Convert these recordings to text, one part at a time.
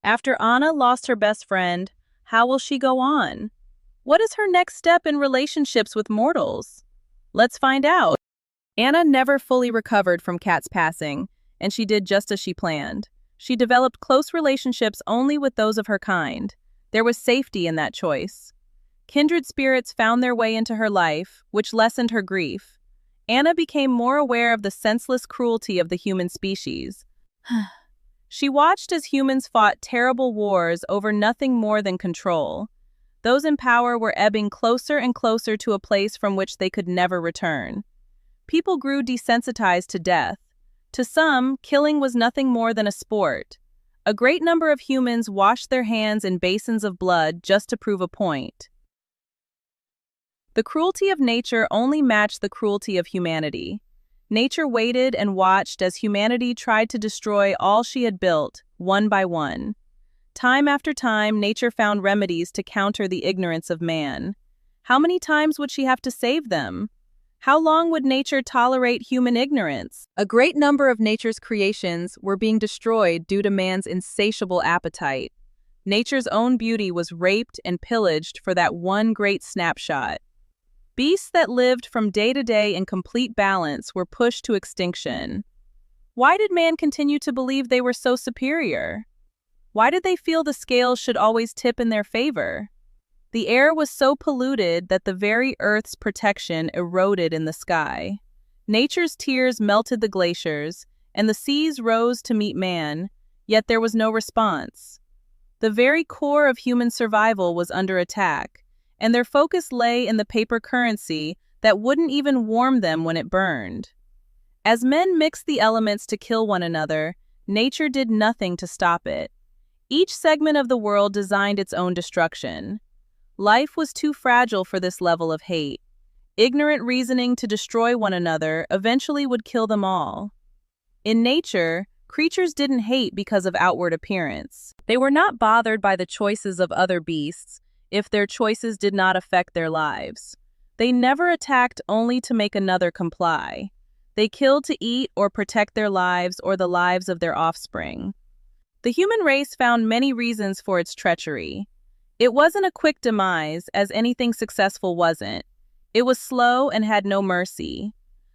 After Anna lost her best friend, how will she go on? What is her next step in relationships with mortals? Let's find out. Anna never fully recovered from Kat's passing, and she did just as she planned. She developed close relationships only with those of her kind. There was safety in that choice. Kindred spirits found their way into her life, which lessened her grief. Anna became more aware of the senseless cruelty of the human species. She watched as humans fought terrible wars over nothing more than control. Those in power were ebbing closer and closer to a place from which they could never return. People grew desensitized to death. To some, killing was nothing more than a sport. A great number of humans washed their hands in basins of blood just to prove a point. The cruelty of nature only matched the cruelty of humanity. Nature waited and watched as humanity tried to destroy all she had built, one by one. Time after time, nature found remedies to counter the ignorance of man. How many times would she have to save them? How long would nature tolerate human ignorance? A great number of nature's creations were being destroyed due to man's insatiable appetite. Nature's own beauty was raped and pillaged for that one great snapshot. Beasts that lived from day to day in complete balance were pushed to extinction. Why did man continue to believe they were so superior? Why did they feel the scales should always tip in their favor? The air was so polluted that the very earth's protection eroded in the sky. Nature's tears melted the glaciers, and the seas rose to meet man, yet there was no response. The very core of human survival was under attack, and their focus lay in the paper currency that wouldn't even warm them when it burned. As men mixed the elements to kill one another, nature did nothing to stop it. Each segment of the world designed its own destruction. Life was too fragile for this level of hate. Ignorant reasoning to destroy one another eventually would kill them all. In nature, creatures didn't hate because of outward appearance. They were not bothered by the choices of other beasts if their choices did not affect their lives. They never attacked only to make another comply. They killed to eat or protect their lives or the lives of their offspring. The human race found many reasons for its treachery. It wasn't a quick demise, as anything successful wasn't. It was slow and had no mercy.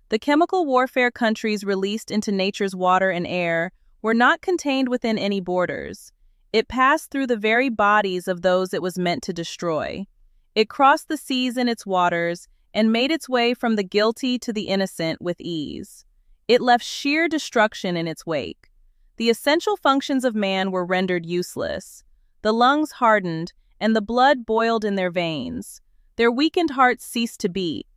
The chemical warfare countries released into nature's water and air were not contained within any borders. It passed through the very bodies of those it was meant to destroy. It crossed the seas in its waters and made its way from the guilty to the innocent with ease. It left sheer destruction in its wake. The essential functions of man were rendered useless. The lungs hardened, and the blood boiled in their veins. Their weakened hearts ceased to beat.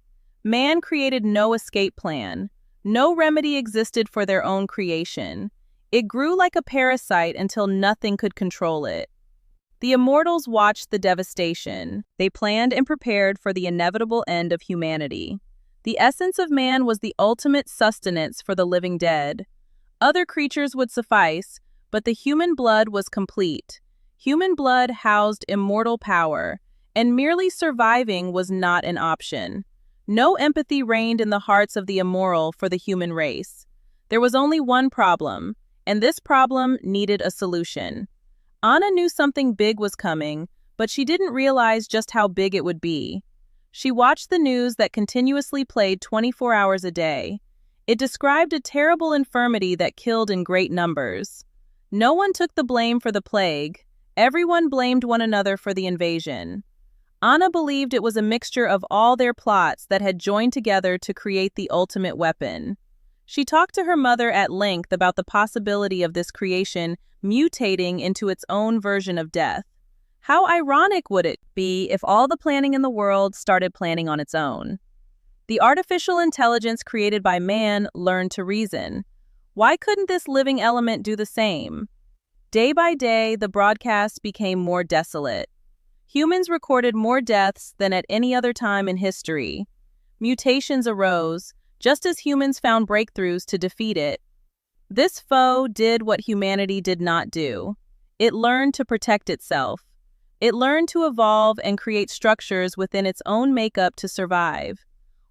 Man created no escape plan. No remedy existed for their own creation. It grew like a parasite until nothing could control it. The immortals watched the devastation. They planned and prepared for the inevitable end of humanity. The essence of man was the ultimate sustenance for the living dead. Other creatures would suffice, but the human blood was complete. Human blood housed immortal power, and merely surviving was not an option. No empathy reigned in the hearts of the immoral for the human race. There was only one problem, and this problem needed a solution. Anna knew something big was coming, but she didn't realize just how big it would be. She watched the news that continuously played 24 hours a day. It described a terrible infirmity that killed in great numbers. No one took the blame for the plague. Everyone blamed one another for the invasion. Anna believed it was a mixture of all their plots that had joined together to create the ultimate weapon. She talked to her mother at length about the possibility of this creation mutating into its own version of death. How ironic would it be if all the planning in the world started planning on its own? The artificial intelligence created by man learned to reason. Why couldn't this living element do the same? Day by day, the broadcasts became more desolate. Humans recorded more deaths than at any other time in history. Mutations arose, just as humans found breakthroughs to defeat it. This foe did what humanity did not do. It learned to protect itself. It learned to evolve and create structures within its own makeup to survive.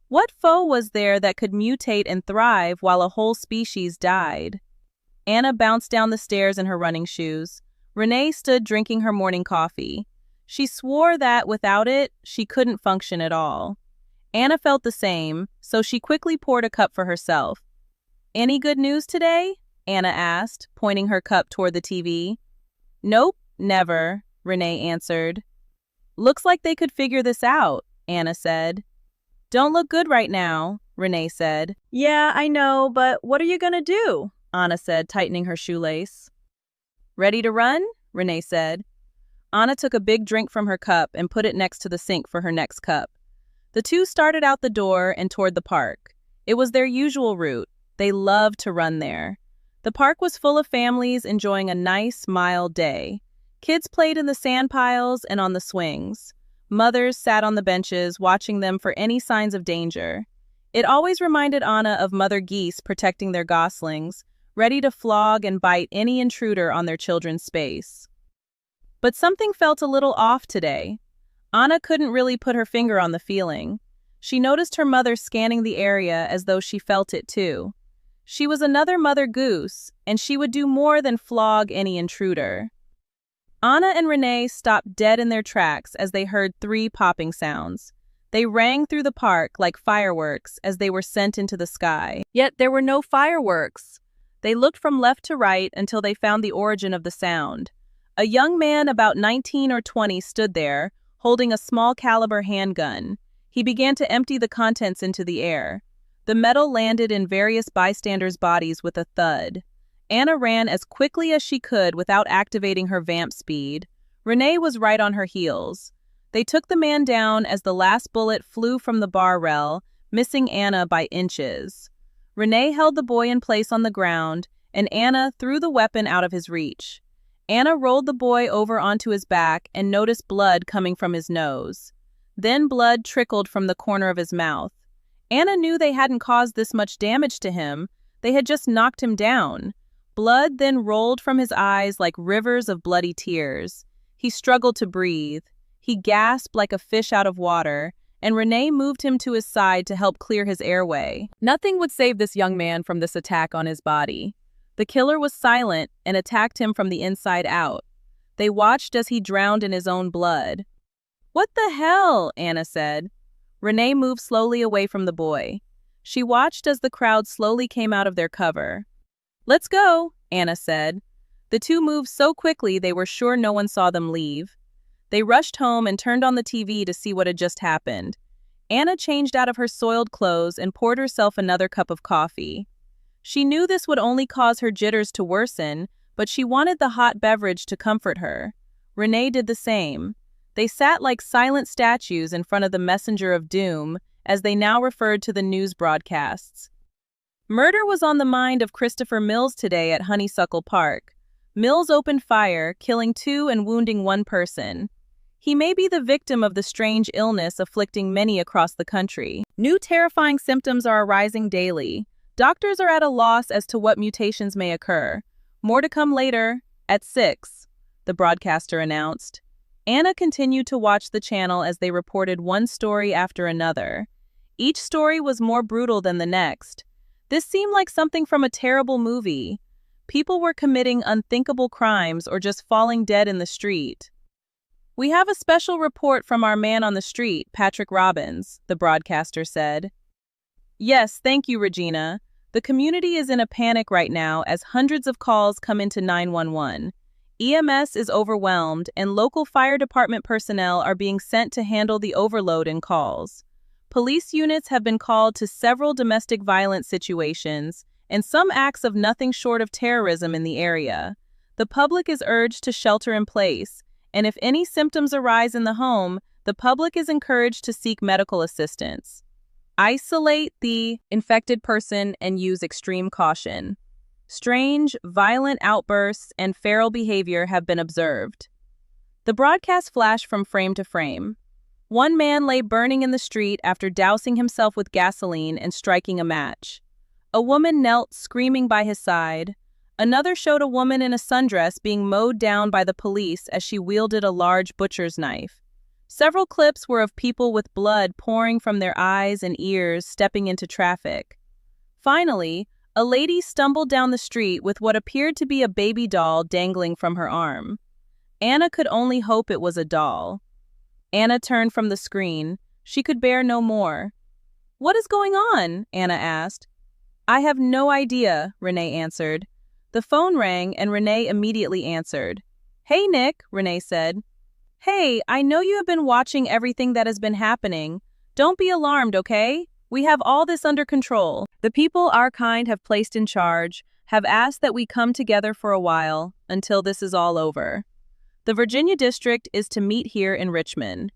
What foe was there that could mutate and thrive while a whole species died? Anna bounced down the stairs in her running shoes. Renee stood drinking her morning coffee. She swore that without it, she couldn't function at all. Anna felt the same, so she quickly poured a cup for herself. "Any good news today?" Anna asked, pointing her cup toward the TV. "Nope, never," Renee answered. "Looks like they could figure this out," Anna said. "Don't look good right now," Renee said. "Yeah, I know, but what are you gonna do?" Anna said, tightening her shoelace. "Ready to run?" Renee said. Anna took a big drink from her cup and put it next to the sink for her next cup. The two started out the door and toward the park. It was their usual route. They loved to run there. The park was full of families enjoying a nice, mild day. Kids played in the sand piles and on the swings. Mothers sat on the benches, watching them for any signs of danger. It always reminded Anna of mother geese protecting their goslings, ready to flog and bite any intruder on their children's space. But something felt a little off today. Anna couldn't really put her finger on the feeling. She noticed her mother scanning the area as though she felt it too. She was another mother goose, and she would do more than flog any intruder. Anna and Renee stopped dead in their tracks as they heard 3 popping sounds. They rang through the park like fireworks as they were sent into the sky. Yet there were no fireworks. They looked from left to right until they found the origin of the sound. A young man about 19 or 20 stood there, holding a small-caliber handgun. He began to empty the contents into the air. The metal landed in various bystanders' bodies with a thud. Anna ran as quickly as she could without activating her vamp speed. Renee was right on her heels. They took the man down as the last bullet flew from the bar rail, missing Anna by inches. Renee held the boy in place on the ground, and Anna threw the weapon out of his reach. Anna rolled the boy over onto his back and noticed blood coming from his nose. Then blood trickled from the corner of his mouth. Anna knew they hadn't caused this much damage to him. They had just knocked him down. Blood then rolled from his eyes like rivers of bloody tears. He struggled to breathe. He gasped like a fish out of water, and Renee moved him to his side to help clear his airway. Nothing would save this young man from this attack on his body. The killer was silent and attacked him from the inside out. They watched as he drowned in his own blood. "What the hell?" Anna said. Renee moved slowly away from the boy. She watched as the crowd slowly came out of their cover. "Let's go," Anna said. The two moved so quickly they were sure no one saw them leave. They rushed home and turned on the TV to see what had just happened. Anna changed out of her soiled clothes and poured herself another cup of coffee. She knew this would only cause her jitters to worsen, but she wanted the hot beverage to comfort her. Renee did the same. They sat like silent statues in front of the messenger of doom, as they now referred to the news broadcasts. Murder was on the mind of Christopher Mills today at Honeysuckle Park. Mills opened fire, killing 2 and wounding 1 person. He may be the victim of the strange illness afflicting many across the country. New terrifying symptoms are arising daily. Doctors are at a loss as to what mutations may occur. More to come later, at 6, the broadcaster announced. Anna continued to watch the channel as they reported one story after another. Each story was more brutal than the next. This seemed like something from a terrible movie. People were committing unthinkable crimes or just falling dead in the street. "We have a special report from our man on the street, Patrick Robbins," the broadcaster said. "Yes, thank you, Regina. The community is in a panic right now as hundreds of calls come into 911. EMS is overwhelmed and local fire department personnel are being sent to handle the overload in calls. Police units have been called to several domestic violence situations and some acts of nothing short of terrorism in the area. The public is urged to shelter in place, and if any symptoms arise in the home, the public is encouraged to seek medical assistance. Isolate the infected person and use extreme caution. Strange, violent outbursts and feral behavior have been observed." The broadcast flashed from frame to frame. One man lay burning in the street after dousing himself with gasoline and striking a match. A woman knelt screaming by his side. Another showed a woman in a sundress being mowed down by the police as she wielded a large butcher's knife. Several clips were of people with blood pouring from their eyes and ears stepping into traffic. Finally, a lady stumbled down the street with what appeared to be a baby doll dangling from her arm. Anna could only hope it was a doll. Anna turned from the screen. She could bear no more. "What is going on?" Anna asked. "I have no idea," Renee answered. The phone rang and Renee immediately answered. "Hey, Nick," Renee said. "Hey, I know you have been watching everything that has been happening. Don't be alarmed, okay? We have all this under control. The people our kind have placed in charge have asked that we come together for a while until this is all over. The Virginia district is to meet here in Richmond.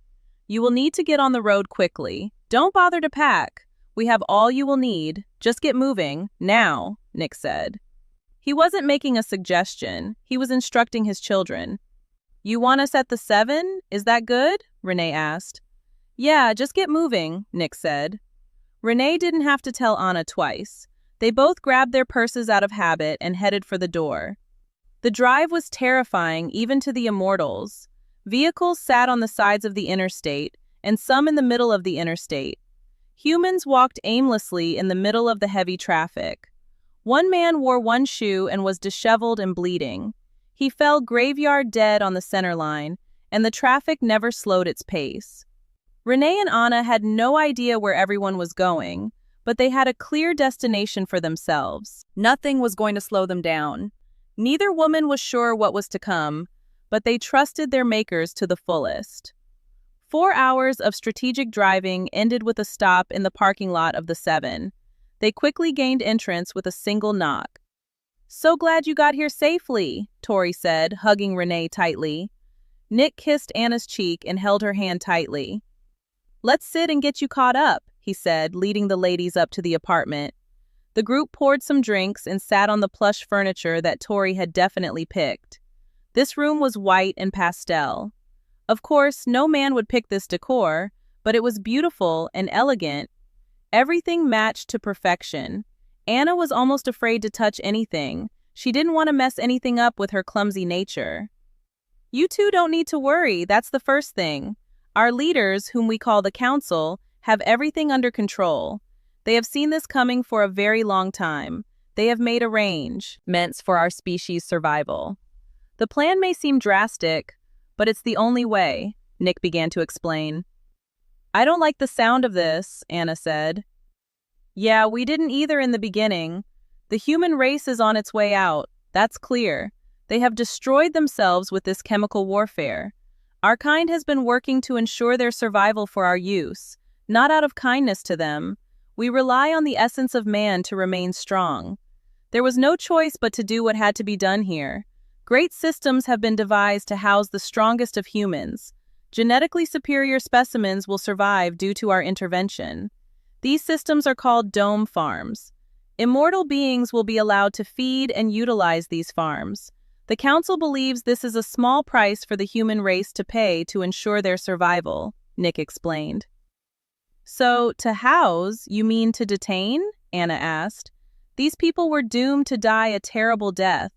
You will need to get on the road quickly. Don't bother to pack. We have all you will need. Just get moving, now," Nick said. He wasn't making a suggestion. He was instructing his children. "You want us at the 7? Is that good?" Renee asked. "Yeah, just get moving," Nick said. Renee didn't have to tell Anna twice. They both grabbed their purses out of habit and headed for the door. The drive was terrifying even to the immortals. Vehicles sat on the sides of the interstate, and some in the middle of the interstate. Humans walked aimlessly in the middle of the heavy traffic. One man wore one shoe and was disheveled and bleeding. He fell graveyard dead on the center line, and the traffic never slowed its pace. Renee and Anna had no idea where everyone was going, but they had a clear destination for themselves. Nothing was going to slow them down. Neither woman was sure what was to come, but they trusted their makers to the fullest. 4 hours of strategic driving ended with a stop in the parking lot of the 7. They quickly gained entrance with a single knock. "So glad you got here safely," Tori said, hugging Renee tightly. Nick kissed Anna's cheek and held her hand tightly. "Let's sit and get you caught up," he said, leading the ladies up to the apartment. The group poured some drinks and sat on the plush furniture that Tori had definitely picked. This room was white and pastel. Of course, no man would pick this decor, but it was beautiful and elegant. Everything matched to perfection. Anna was almost afraid to touch anything. She didn't want to mess anything up with her clumsy nature. "You two don't need to worry, that's the first thing. Our leaders, whom we call the Council, have everything under control. They have seen this coming for a very long time. They have made arrangements for our species' survival. The plan may seem drastic, but it's the only way," Nick began to explain. "I don't like the sound of this," Anna said. "Yeah, we didn't either in the beginning. The human race is on its way out, that's clear. They have destroyed themselves with this chemical warfare. Our kind has been working to ensure their survival for our use, not out of kindness to them. We rely on the essence of man to remain strong. There was no choice but to do what had to be done here. Great systems have been devised to house the strongest of humans. Genetically superior specimens will survive due to our intervention. These systems are called dome farms. Immortal beings will be allowed to feed and utilize these farms. The Council believes this is a small price for the human race to pay to ensure their survival," Nick explained. "So, to house, you mean to detain?" Anna asked. "These people were doomed to die a terrible death.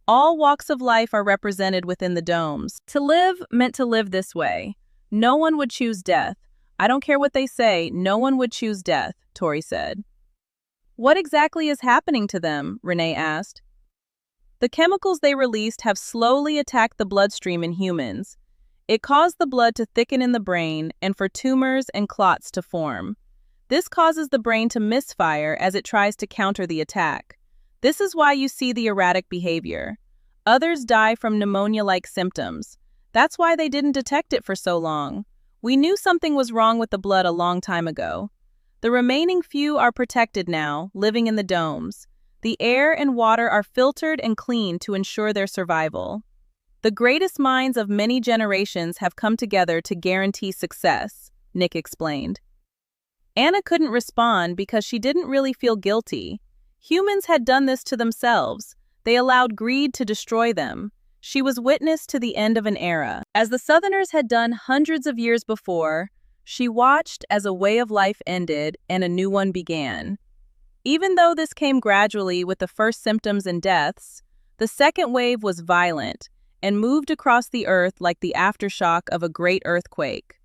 All walks of life are represented within the domes. To live meant to live this way. No one would choose death. I don't care what they say, no one would choose death," Tori said. "What exactly is happening to them?" Renee asked. "The chemicals they released have slowly attacked the bloodstream in humans. It caused the blood to thicken in the brain and for tumors and clots to form. This causes the brain to misfire as it tries to counter the attack. This is why you see the erratic behavior. Others die from pneumonia-like symptoms. That's why they didn't detect it for so long. We knew something was wrong with the blood a long time ago. The remaining few are protected now, living in the domes. The air and water are filtered and cleaned to ensure their survival. The greatest minds of many generations have come together to guarantee success," Nick explained. Anna couldn't respond because she didn't really feel guilty. Humans had done this to themselves. They allowed greed to destroy them. She was witness to the end of an era. As the Southerners had done hundreds of years before, she watched as a way of life ended and a new one began. Even though this came gradually with the first symptoms and deaths, the second wave was violent and moved across the earth like the aftershock of a great earthquake.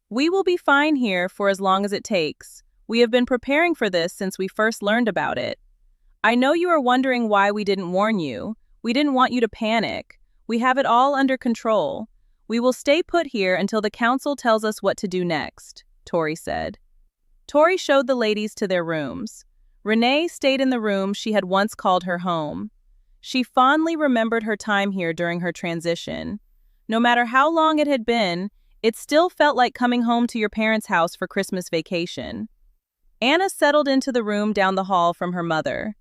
"We will be fine here for as long as it takes. We have been preparing for this since we first learned about it. I know you are wondering why we didn't warn you. We didn't want you to panic. We have it all under control. We will stay put here until the council tells us what to do next, Tori said. Tori showed the ladies to their rooms. Renee stayed in the room she had once called her home. She fondly remembered her time here during her transition. No matter how long it had been, it still felt like coming home to your parents' house for Christmas vacation. Anna settled into the room down the hall from her mother.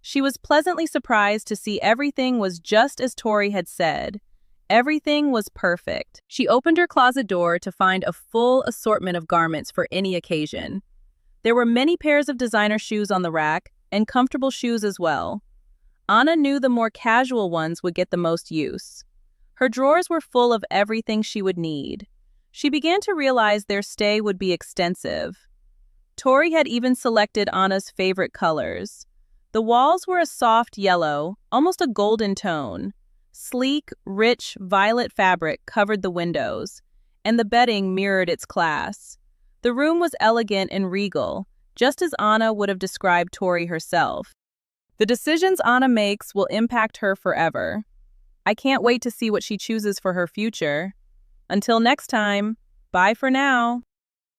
She was pleasantly surprised to see everything was just as Tori had said. Everything was perfect. She opened her closet door to find a full assortment of garments for any occasion. There were many pairs of designer shoes on the rack, and comfortable shoes as well. Anna knew the more casual ones would get the most use. Her drawers were full of everything she would need. She began to realize their stay would be extensive. Tori had even selected Anna's favorite colors. The walls were a soft yellow, almost a golden tone. Sleek, rich, violet fabric covered the windows, and the bedding mirrored its class. The room was elegant and regal, just as Anna would have described Tori herself. The decisions Anna makes will impact her forever. I can't wait to see what she chooses for her future. Until next time, bye for now.